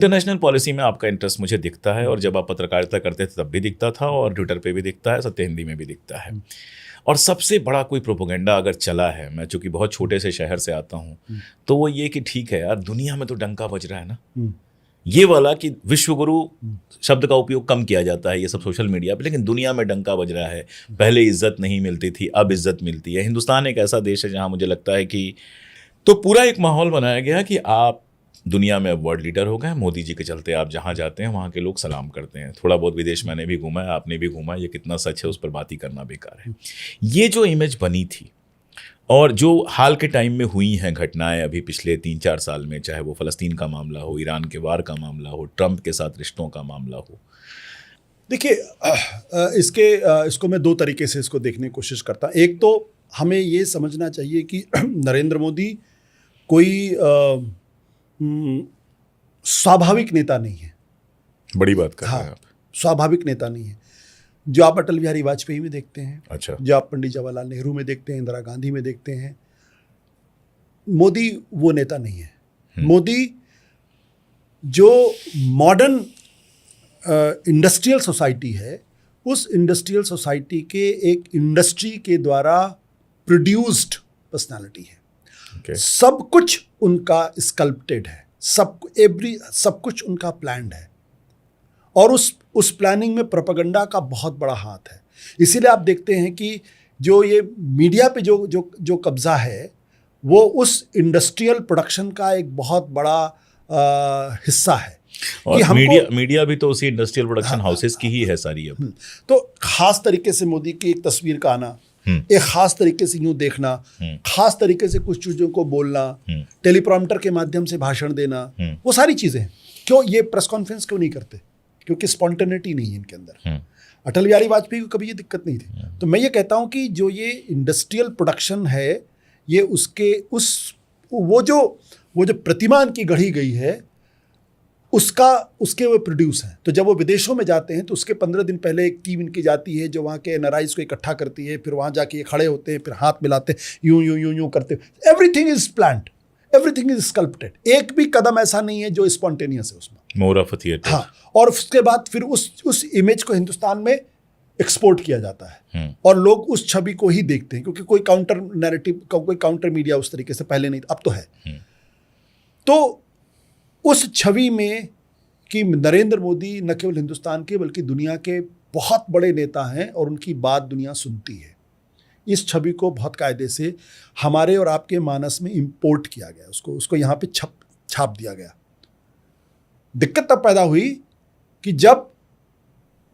International policy में आपका interest मुझे दिखता है, और जब आप पत्रकारिता करते थे तब भी दिखता था, और ट्विटर पे भी दिखता है, सत्य हिंदी में भी दिखता है। और सबसे बड़ा कोई प्रोपोगंडा अगर चला है, मैं चूंकि बहुत छोटे से शहर से आता हूँ, तो वो ये कि ठीक है यार, दुनिया में तो डंका बज रहा है ना, ये वाला कि विश्व गुरु शब्द का उपयोग कम किया जाता है ये सब सोशल मीडिया पे, लेकिन दुनिया में डंका बज रहा है। पहले इज्जत नहीं मिलती थी, अब इज्जत मिलती है। हिंदुस्तान एक ऐसा देश है जहाँ मुझे लगता है कि तो पूरा एक माहौल बनाया गया कि आप दुनिया में अब वर्ल्ड लीडर हो गए। मोदी जी के चलते आप जहाँ जाते हैं वहाँ के लोग सलाम करते हैं। थोड़ा बहुत विदेश मैंने भी घूमा है, आपने भी घूमा है, ये कितना सच है उस पर बात ही करना बेकार है। ये जो इमेज बनी थी, और जो हाल के टाइम में हुई हैं घटनाएं अभी पिछले 3-4 साल में, चाहे वो फ़लस्तीन का मामला हो, ईरान के वार का मामला हो, ट्रंप के साथ रिश्तों का मामला हो। देखिए, इसको मैं दो तरीके से इसको देखने की कोशिश करता हूँ। एक तो हमें ये समझना चाहिए कि नरेंद्र मोदी कोई स्वाभाविक नेता नहीं है। बड़ी बात कर रहे हैं हाँ, आप। स्वाभाविक नेता नहीं है। जो आप अटल बिहारी वाजपेयी में देखते हैं, अच्छा, जो आप पंडित जवाहरलाल नेहरू में देखते हैं, इंदिरा गांधी में देखते हैं, मोदी वो नेता नहीं है। मोदी जो मॉडर्न इंडस्ट्रियल सोसाइटी है, उस इंडस्ट्रियल सोसाइटी के एक इंडस्ट्री के द्वारा प्रोड्यूस्ड पर्सनालिटी है। okay. सब कुछ उनका स्कल्प्टेड है, सब कुछ उनका प्लान्ड है, और उस प्लानिंग में प्रोपेगेंडा का बहुत बड़ा हाथ है। इसीलिए आप देखते हैं कि जो ये मीडिया पे जो कब्जा है, वो उस इंडस्ट्रियल प्रोडक्शन का एक बहुत बड़ा हिस्सा है। और मीडिया भी तो उसी इंडस्ट्रियल प्रोडक्शन हाउसेस की ही है सारी अब। तो खास तरीके से मोदी की एक तस्वीर का आना, एक खास तरीके से यूं देखना, खास तरीके से कुछ चीजों को बोलना, टेलीप्रॉम्प्टर के माध्यम से भाषण देना, वो सारी चीजें क्यों ये प्रेस कॉन्फ्रेंस क्यों नहीं करते? क्योंकि स्पॉन्टेनिटी नहीं है इनके अंदर। अटल बिहारी वाजपेयी को कभी ये दिक्कत नहीं थी। तो मैं ये कहता हूं कि जो ये इंडस्ट्रियल प्रोडक्शन है, ये वो जो प्रतिमा की गढ़ी गई है, उसके वो प्रोड्यूस हैं। तो जब वो विदेशों में जाते हैं तो उसके 15 दिन पहले एक टीम इनकी जाती है जो वहाँ के एनआरआईज को इकट्ठा करती है, फिर वहाँ जाके ये खड़े होते हैं, फिर हाथ मिलाते हैं, यूं करते हैं। Everything is planned, everything is sculpted. एक भी कदम ऐसा नहीं है जो स्पॉन्टेनियस है उसमें। More of a theatre. हाँ, और उसके बाद फिर उस इमेज को हिंदुस्तान में एक्सपोर्ट किया जाता है, और लोग उस छवि को ही देखते हैं, क्योंकि कोई काउंटर नैरेटिव, कोई काउंटर मीडिया उस तरीके से पहले नहीं, अब तो है। तो उस छवि में कि नरेंद्र मोदी न केवल हिंदुस्तान के बल्कि दुनिया के बहुत बड़े नेता हैं और उनकी बात दुनिया सुनती है, इस छवि को बहुत कायदे से हमारे और आपके मानस में इंपोर्ट किया गया, उसको यहाँ पे छाप दिया गया। दिक्कत तब पैदा हुई कि जब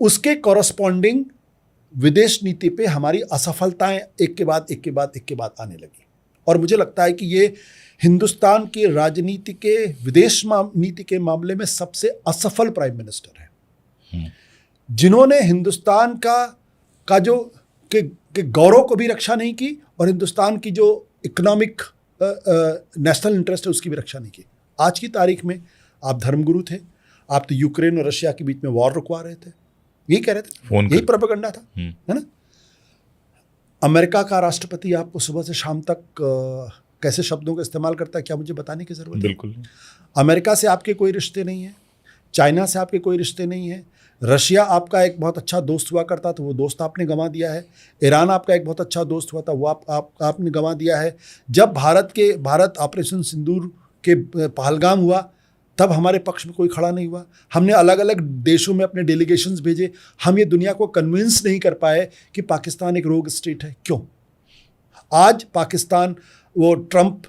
उसके कॉरस्पॉन्डिंग विदेश नीति पे हमारी असफलताएं एक के बाद आने लगी। और मुझे लगता है कि ये हिंदुस्तान की राजनीति के विदेश नीति के मामले में सबसे असफल प्राइम मिनिस्टर है, जिन्होंने हिंदुस्तान का जो के गौरव को भी रक्षा नहीं की, और हिंदुस्तान की जो इकोनॉमिक नेशनल इंटरेस्ट है उसकी भी रक्षा नहीं की। आज की तारीख में आप धर्मगुरु थे, आप तो यूक्रेन और रशिया के बीच में वॉर रुकवा रहे थे, यही कह रहे थे, यही प्रोपेगेंडा था, है ना। अमेरिका का राष्ट्रपति आपको सुबह से शाम तक कैसे शब्दों का इस्तेमाल करता है, क्या मुझे बताने की जरूरत है? बिल्कुल। अमेरिका से आपके कोई रिश्ते नहीं है, चाइना से आपके कोई रिश्ते नहीं है, रशिया आपका एक बहुत अच्छा दोस्त हुआ करता था, वो दोस्त आपने गंवा दिया है। ईरान आपका एक बहुत अच्छा दोस्त हुआ था, वो आपने गंवा दिया है। जब भारत ऑपरेशन सिंदूर के पहलगाम हुआ, तब हमारे पक्ष में कोई खड़ा नहीं हुआ। हमने अलग अलग देशों में अपने डेलीगेशंस भेजे, हम ये दुनिया को कन्विंस नहीं कर पाए कि पाकिस्तान एक रोग स्टेट है। क्यों? आज पाकिस्तान, वो ट्रंप,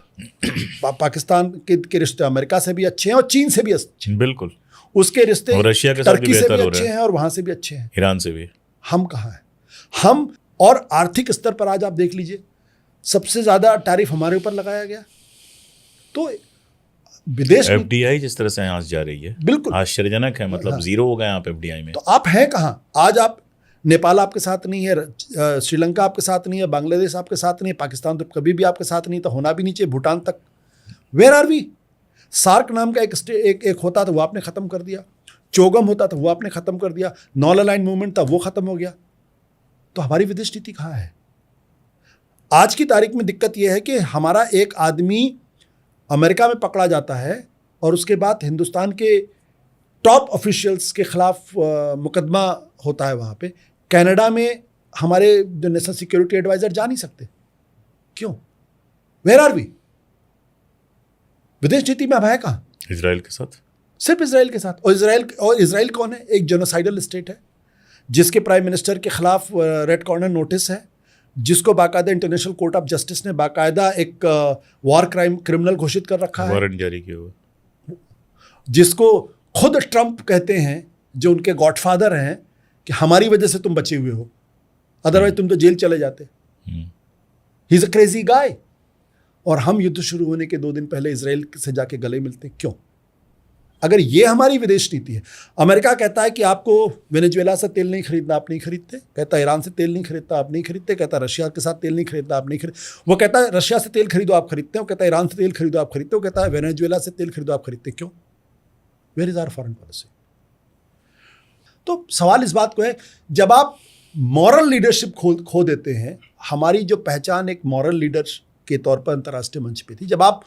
पाकिस्तान के रिश्ते अमेरिका से भी अच्छे हैं और चीन से भी अच्छे हैं। बिल्कुल। उसके रिश्ते रशिया के साथ टर्की से भी अच्छे हैं और वहां से भी अच्छे हैं, ईरान से भी। हम कहाँ हैं? हम और आर्थिक स्तर पर आज आप देख लीजिए, सबसे ज्यादा टैरिफ हमारे ऊपर लगाया गया। तो विदेश एफडीआई जिस तरह से यहाँ जा रही है, बिल्कुल आश्चर्यजनक है। मतलब जीरो हो गए आप एफडीआई में। तो आप हैं कहाँ? आज आप, नेपाल आपके साथ नहीं है, श्रीलंका आपके साथ नहीं है, बांग्लादेश आपके साथ नहीं है, पाकिस्तान तो कभी भी आपके साथ नहीं था, होना भी नहीं चाहिए, भूटान तक। Where are we? सार्क नाम का एक होता था, वो आपने खत्म कर दिया। चोगम होता था, वो आपने खत्म कर दिया। नॉन अलाइन मूवमेंट था, वो खत्म हो गया। तो हमारी विदेश नीति कहाँ है? आज की तारीख में दिक्कत यह है कि हमारा एक आदमी अमेरिका में पकड़ा जाता है और उसके बाद हिंदुस्तान के टॉप ऑफिशियल्स के खिलाफ मुकदमा होता है वहाँ पे। कनाडा में हमारे जो नेशनल सिक्योरिटी एडवाइजर जा नहीं सकते, क्यों? Where are we? विदेश नीति में अब है कहाँ? इजराइल के साथ, सिर्फ इजराइल के साथ। और इजराइल कौन है? एक जेनोसाइडल स्टेट है, जिसके प्राइम मिनिस्टर के खिलाफ रेड कॉर्नर नोटिस है, जिसको बाकायदा इंटरनेशनल कोर्ट ऑफ जस्टिस ने बाकायदा एक वॉर क्रिमिनल घोषित कर रखा है, वारंट जारी किया हुआ, जिसको खुद ट्रंप कहते हैं, जो उनके गॉडफादर हैं, कि हमारी वजह से तुम बचे हुए हो, अदरवाइज तुम तो जेल चले जाते। He is a crazy guy. और हम युद्ध शुरू होने के 2 दिन पहले इजराइल से जाके गले मिलते, क्यों? अगर ये हमारी विदेश नीति है। अमेरिका कहता है कि आपको वेनेजुएला से तेल नहीं खरीदना, आप नहीं खरीदते। कहता है ईरान से तेल नहीं खरीदता, आप नहीं खरीदते। कहता है रशिया के साथ तेल नहीं खरीदना, आप नहीं खरीद। वो कहता है रशिया से तेल खरीदो, आप खरीदते हो। कहता है ईरान से तेल खरीदो, आप खरीदते हो। कहता है वेनेजुएला से तेल खरीदो, आप खरीदते, क्यों? Where is our foreign policy? तो सवाल इस बात को है, जब आप मॉरल लीडरशिप खो देते हैं, हमारी जो पहचान एक मॉरल लीडर के तौर पर अंतर्राष्ट्रीय मंच पे थी, जब आप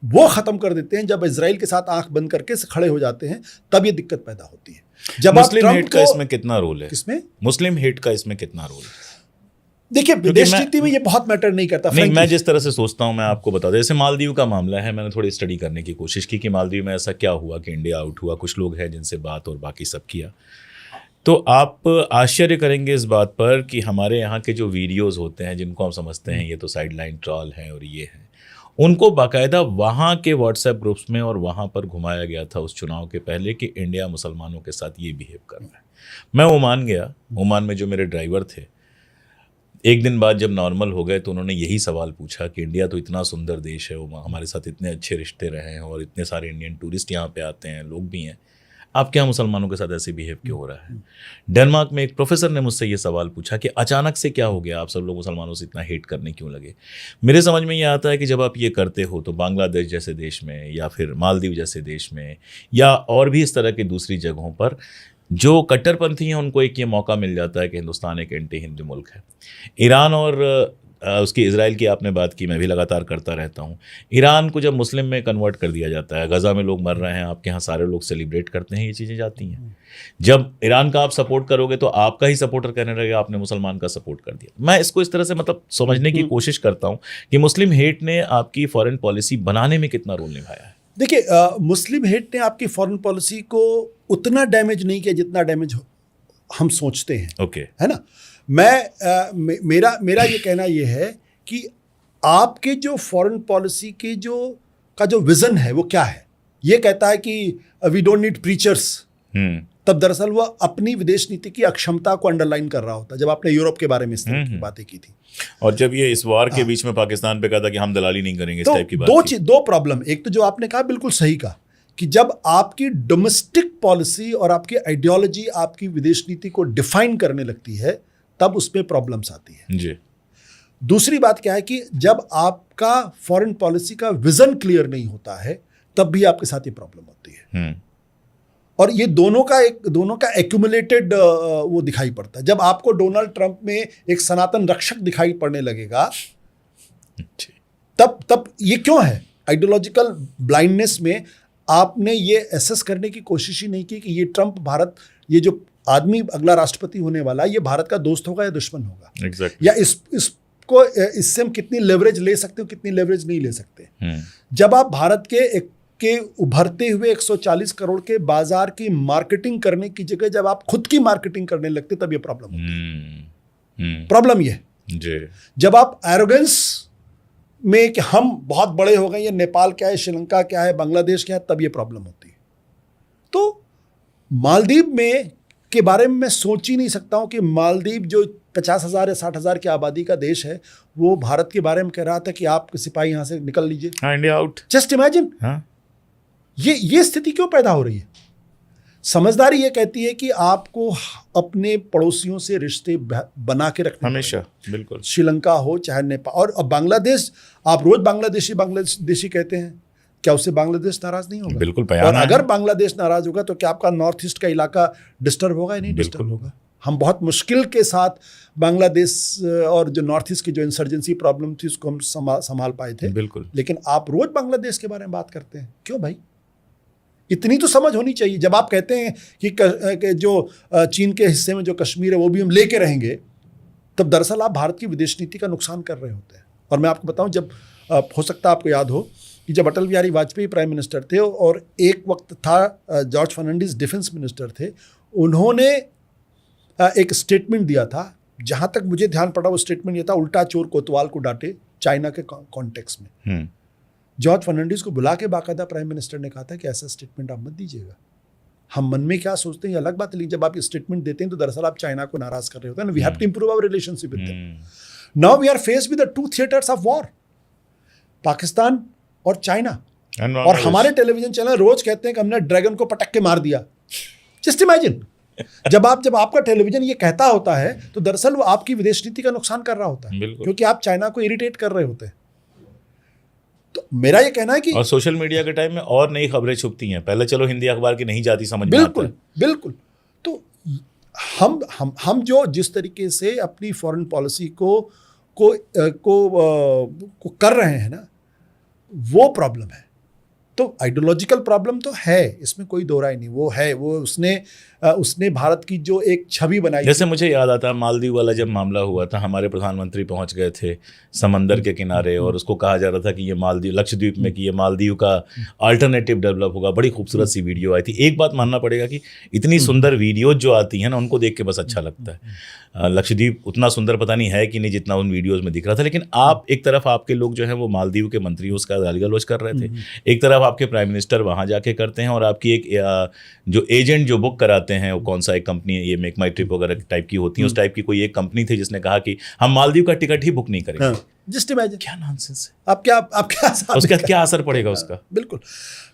वो खत्म कर देते हैं, जब इजराइल के साथ आंख बंद करके खड़े हो जाते हैं, तब ये दिक्कत पैदा होती है। जब मुस्लिम हेट का इसमें कितना रोल है? किसमें? मुस्लिम हेट का इसमें कितना रोल है? देखिए, विदेश नीति में ये बहुत मैटर नहीं करता। नहीं, मैं जिस तरह से सोचता हूं, मैं आपको बता दूं, जैसे मालदीव का मामला है, मैंने थोड़ी स्टडी करने की कोशिश की कि मालदीव में ऐसा क्या हुआ कि इंडिया आउट हुआ। कुछ लोग हैं जिनसे बात और बाकी सब किया, तो आप आश्चर्य करेंगे इस बात पर कि हमारे यहाँ के जो वीडियोस होते हैं, जिनको हम समझते हैं ये तो साइडलाइन ट्रॉल हैं और ये हैं, उनको बाकायदा वहाँ के व्हाट्सएप ग्रुप्स में और वहाँ पर घुमाया गया था उस चुनाव के पहले कि इंडिया मुसलमानों के साथ ये बिहेव कर रहा है। मैं ओमान गया, ओमान में जो मेरे ड्राइवर थे, एक दिन बाद जब नॉर्मल हो गए तो उन्होंने यही सवाल पूछा कि इंडिया तो इतना सुंदर देश है, वो हमारे साथ इतने अच्छे रिश्ते रहे हैं और इतने सारे इंडियन टूरिस्ट यहाँ पे आते हैं, लोग भी हैं, आप क्या मुसलमानों के साथ ऐसे बिहेव क्यों हो रहा है? डेनमार्क में एक प्रोफेसर ने मुझसे ये सवाल पूछा कि अचानक से क्या हो गया, आप सब लोग मुसलमानों से इतना हेट करने क्यों लगे? मेरे समझ में ये आता है कि जब आप ये करते हो तो बांग्लादेश जैसे देश में या फिर मालदीव जैसे देश में या और भी इस तरह की दूसरी जगहों पर जो कट्टरपंथी हैं, उनको एक ये मौका मिल जाता है कि हिंदुस्तान एक एंटी हिंदू मुल्क है। ईरान और उसकी इजराइल की आपने बात की, मैं भी लगातार करता रहता हूँ। ईरान को जब मुस्लिम में कन्वर्ट कर दिया जाता है, गज़ा में लोग मर रहे हैं, आपके यहाँ सारे लोग सेलिब्रेट करते हैं, ये चीज़ें जाती हैं। जब ईरान का आप सपोर्ट करोगे तो आपका ही सपोर्टर कहने लगेगा आपने मुसलमान का सपोर्ट कर दिया। मैं इसको इस तरह से मतलब समझने की कोशिश करता हूँ कि मुस्लिम हेट ने आपकी फॉरेन पॉलिसी बनाने में कितना रोल निभाया है। देखिए, मुस्लिम हेट ने आपकी फॉरेन पॉलिसी को उतना डैमेज नहीं किया जितना डैमेज हम सोचते हैं। ओके, है ना? मेरा ये कहना ये है कि आपके जो फॉरेन पॉलिसी के जो विजन है वो क्या है। ये कहता है कि वी डोंट नीड प्रीचर्स, तब दरअसल वो अपनी विदेश नीति की अक्षमता को अंडरलाइन कर रहा होता। जब आपने यूरोप के बारे में इस तरह की बातें की थी, और जब ये इस वार के बीच में पाकिस्तान पे कहा था कि हम दलाली नहीं करेंगे, इस टाइप की बात थी। दो प्रॉब्लम, एक तो जो आपने कहा बिल्कुल सही कहा कि जब आपकी डोमेस्टिक पॉलिसी और आपकी आइडियोलॉजी आपकी विदेश नीति को डिफाइन करने लगती है, तब उसमें प्रॉब्लम्स आती है जी। दूसरी बात क्या है कि जब आपका फॉरेन पॉलिसी का विजन क्लियर नहीं होता है, तब भी आपके साथ ये प्रॉब्लम होती है। और ये दोनों का एक्यूमुलेटेड वो दिखाई पड़ता है। जब आपको डोनाल्ड ट्रंप में एक सनातन रक्षक दिखाई पड़ने लगेगा, तब ये क्यों है? आइडियोलॉजिकल ब्लाइंडनेस में आपने ये एसेस करने की कोशिश ही नहीं की कि ये ट्रंप ये जो आदमी अगला राष्ट्रपति होने वाला है, ये भारत का दोस्त होगा या दुश्मन होगा। Exactly. या इससे हम कितनी लेवरेज ले सकते हो, कितनी लेवरेज नहीं ले सकते। जब आप भारत के उभरते हुए 140 करोड़ के बाजार की मार्केटिंग करने की जगह जब आप खुद की मार्केटिंग करने लगते, तब ये प्रॉब्लम होती है। प्रॉब्लम ये जी। जब आप एरोगेंस में कि हम बहुत बड़े हो गए, ये नेपाल क्या है, श्रीलंका क्या है, बांग्लादेश क्या है, तब ये प्रॉब्लम होती है। तो मालदीव में के बारे में मैं सोच ही नहीं सकता हूं कि मालदीव जो 50,000 या 60,000 की आबादी का देश है, वो भारत के बारे में कह रहा था कि आप सिपाही यहां से निकल लीजिए, इंडिया आउट। Just imagine. ये स्थिति क्यों पैदा हो रही है? समझदारी ये कहती है कि आपको अपने पड़ोसियों से रिश्ते बना के रखने हमेशा, बिल्कुल। श्रीलंका हो चाहे नेपाल, और बांग्लादेश, आप रोज बांग्लादेशी कहते हैं, क्या उससे बांग्लादेश नाराज नहीं होगा? बिल्कुल। और अगर बांग्लादेश नाराज होगा तो क्या आपका नॉर्थ ईस्ट का इलाका डिस्टर्ब होगा? नहीं डिस्टर्ब होगा। हम बहुत मुश्किल के साथ बांग्लादेश और जो नॉर्थ ईस्ट की जो इंसर्जेंसी प्रॉब्लम थी उसको हम संभाल पाए थे। बिल्कुल। लेकिन आप रोज बांग्लादेश के बारे में बात करते हैं, क्यों भाई? इतनी तो समझ होनी चाहिए। जब आप कहते हैं कि जो चीन के हिस्से में जो कश्मीर है वो भी हम लेके रहेंगे, तब दरअसल आप भारत की विदेश नीति का नुकसान कर रहे होते हैं। और मैं आपको बताऊं, जब हो सकता है आपको याद हो कि जब अटल बिहारी वाजपेयी प्राइम मिनिस्टर थे और एक वक्त था जॉर्ज फर्नांडिस डिफेंस मिनिस्टर थे, उन्होंने एक स्टेटमेंट दिया था, जहां तक मुझे ध्यान पड़ा वो स्टेटमेंट ये था, उल्टा चोर कोतवाल को डांटे, चाइना के कॉन्टेक्स्ट में। जॉर्ज फर्नांडिस को बुला के बाकायदा प्राइम मिनिस्टर ने कहा था कि ऐसा स्टेटमेंट आप मत दीजिएगा। हम मन में क्या सोचते हैं ये अलग बात है, लेकिन जब आप ये स्टेटमेंट देते हैं तो दरअसल आप चाइना को नाराज कर रहे होते हैं। We have to improve our relationship with them. Now we are faced with the two theatres of war, Pakistan और चाइना। और हमारे टेलीविजन चैनल रोज कहते हैं कि हमने ड्रैगन को पटक के मार दिया। जस्ट इमेजिन, जब आपका टेलीविजन ये कहता होता है तो दरअसल वो आपकी विदेश नीति का नुकसान कर रहा होता है, क्योंकि आप चाइना को इरिटेट कर रहे होते हैं। तो मेरा ये कहना है कि और सोशल मीडिया के टाइम में और नई खबरें छुपती हैं, पहले चलो हिंदी अखबार की नहीं जाती समझ में। बिल्कुल बिल्कुल। तो हम जो जिस तरीके से अपनी फॉरेन पॉलिसी को कर रहे हैं ना, वो प्रॉब्लम है। तो आइडियोलॉजिकल प्रॉब्लम तो है, इसमें कोई दो राय नहीं, वो है। वो उसने भारत की जो एक छवि बनाई, जैसे मुझे याद आता है मालदीव वाला जब मामला हुआ था, हमारे प्रधानमंत्री पहुंच गए थे समंदर के किनारे और उसको कहा जा रहा था कि ये मालदीव, लक्षद्वीप में, कि ये मालदीव का अल्टरनेटिव डेवलप होगा। बड़ी खूबसूरत सी वीडियो आई थी। एक बात मानना पड़ेगा कि इतनी सुंदर वीडियोज जो आती हैं ना, उनको देख के बस अच्छा लगता है। लक्षद्वीप उतना सुंदर पता नहीं है कि नहीं जितना उन वीडियोज में दिख रहा था, लेकिन आप एक तरफ आपके लोग जो है वो मालदीव के मंत्री उसका गाली गलौज कर रहे थे, एक तरफ आपके प्राइम मिनिस्टर वहाँ जाके करते हैं, और आपकी एक जो एजेंट जो बुक कराते हैं, वो कौन सा एक कंपनी, ये मेक माई ट्रिप वगैरह टाइप की होती है, उस टाइप की कोई एक कंपनी थी जिसने कहा कि हम मालदीव का टिकट ही बुक नहीं करेंगे। जस्ट इमेजिन, क्या नॉनसेंस है। आप क्या उसका क्या असर पड़ेगा उसका। बिल्कुल।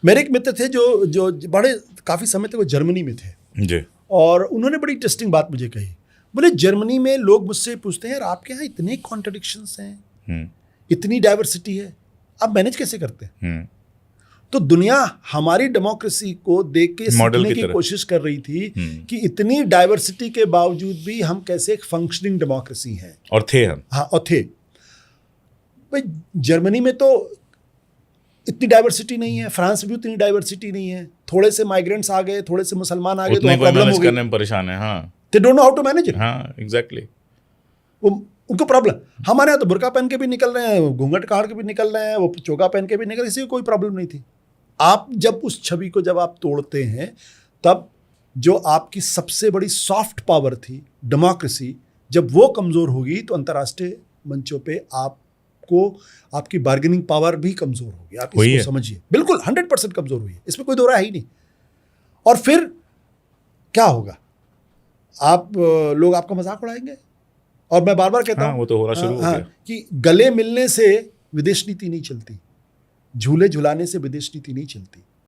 मेरे एक मित्र थे जो बड़े काफी समय तक वो जर्मनी में थे जी, और उन्होंने बड़ी इंटरेस्टिंग बात मुझे कही। बोले जर्मनी में लोग मुझसे पूछते हैं, यार आपके यहाँ इतने कॉन्ट्रडिक्शंस हैं, इतनी डाइवर्सिटी है, आप मैनेज कैसे करते हैं? तो दुनिया हमारी डेमोक्रेसी को देख के सीखने की कोशिश कर रही थी कि इतनी डाइवर्सिटी के बावजूद भी हम कैसे एक फंक्शनिंग डेमोक्रेसी हैं। और थे हम। हाँ, और थे। भाई जर्मनी में तो इतनी डाइवर्सिटी नहीं है, फ्रांस में भी उतनी डाइवर्सिटी नहीं है। थोड़े से माइग्रेंट्स आ गए, थोड़े से मुसलमान आ गए, तो प्रॉब्लम हो गई। करने में परेशान है। हाँ, they don't know how to manage it. हाँ, एग्जैक्टली। उनको प्रॉब्लम। हमारे यहाँ तो बुर्का पहन के भी निकल रहे हैं, घूंघट काट के भी निकल रहे हैं, वो चोगा पहन के भी निकल रहे हैं, इसी कोई प्रॉब्लम नहीं थी। आप जब उस छवि को जब आप तोड़ते हैं, तब जो आपकी सबसे बड़ी सॉफ्ट पावर थी डेमोक्रेसी, जब वो कमज़ोर होगी तो अंतर्राष्ट्रीय मंचों पे आपको आपकी बार्गेनिंग पावर भी कमज़ोर होगी। आप इसको समझिए, बिल्कुल 100% कमज़ोर हुई है, इसमें कोई दो राय ही नहीं। और फिर क्या होगा? लोग आपका मजाक उड़ाएंगे। और मैं बार बार कहता हूँ, वो तो होना शुरू हो गया कि गले मिलने से विदेश नीति नहीं चलती, झूले झुलाने से विदेश नीति नहीं चलती।